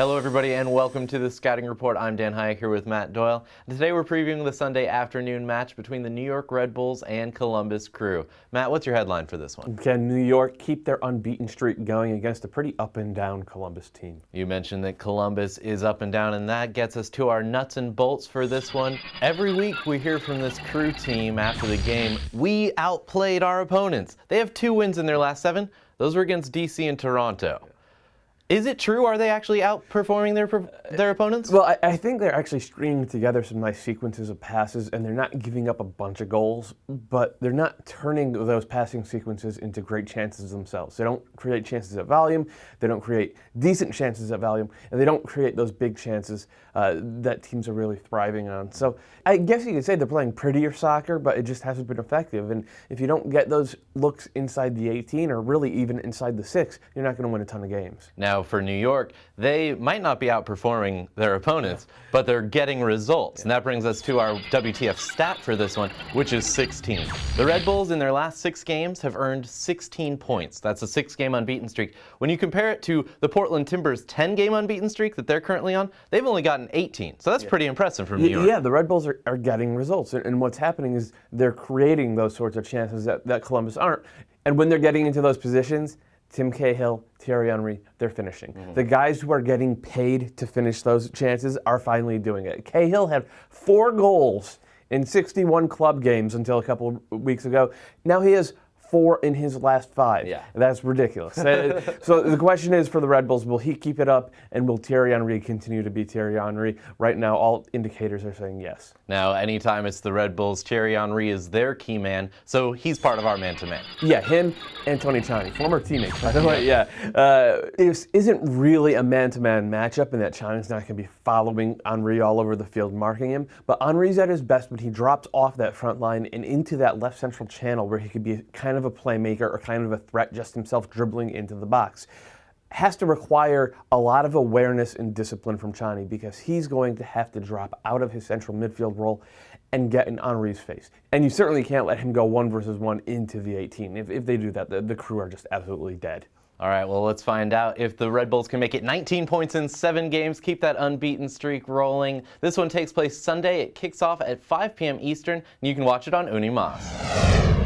Hello everybody and welcome to the Scouting Report. I'm Dan Hayek here with Matt Doyle. And today we're previewing the Sunday afternoon match between the New York Red Bulls and Columbus Crew. Matt, what's your headline for this one? Can New York keep their unbeaten streak going against a pretty up and down Columbus team? You mentioned that Columbus is up and down, and that gets us to our nuts and bolts for this one. Every week we hear from this Crew team after the game, we outplayed our opponents. They have 2 wins in their last 7. Those were against DC and Toronto. Is it true? Are they actually outperforming their opponents? Well, I think they're actually stringing together some nice sequences of passes, and they're not giving up a bunch of goals, but they're not turning those passing sequences into great chances themselves. They don't create chances at volume, they don't create decent chances at volume, and they don't create those big chances that teams are really thriving on. So I guess you could say they're playing prettier soccer, but it just hasn't been effective. And if you don't get those looks inside the 18, or really even inside the 6, you're not going to win a ton of games. Now, for New York, they might not be outperforming their opponents, but they're getting results. And that brings us to our WTF stat for this one, which is 16. The Red Bulls in their last 6 games have earned 16 points. That's a 6-game unbeaten streak. When you compare it to the Portland Timbers' 10-game unbeaten streak that they're currently on, they've only gotten 18. So that's pretty impressive from New York. Yeah, the Red Bulls are getting results. And what's happening is they're creating those sorts of chances that Columbus aren't. And when they're getting into those positions, Tim Cahill, Thierry Henry, they're finishing. The guys who are getting paid to finish those chances are finally doing it. Cahill had 4 goals in 61 club games until a couple of weeks ago. Now he has 4 in his last 5. Yeah. That's ridiculous. So the question is for the Red Bulls, will he keep it up, and will Thierry Henry continue to be Thierry Henry? Right now, all indicators are saying yes. Now, anytime it's the Red Bulls, Thierry Henry is their key man, so he's part of our man-to-man. Yeah, him and Tony Chani, former teammates, by the way. Yeah, it isn't really a man-to-man matchup, and that Chani's not going to be following Henry all over the field, marking him. But Henry's at his best when he drops off that front line and into that left central channel where he could be kind of a playmaker or kind of a threat, just himself dribbling into the box. Has to require a lot of awareness and discipline from Chani, because he's going to have to drop out of his central midfield role and get in Henry's face. And you certainly can't let him go 1-versus-1 into the 18. If they do that, the Crew are just absolutely dead. All right, well, let's find out if the Red Bulls can make it 19 points in 7 games, keep that unbeaten streak rolling. This one takes place Sunday. It kicks off at 5 p.m. Eastern, and you can watch it on UniMas.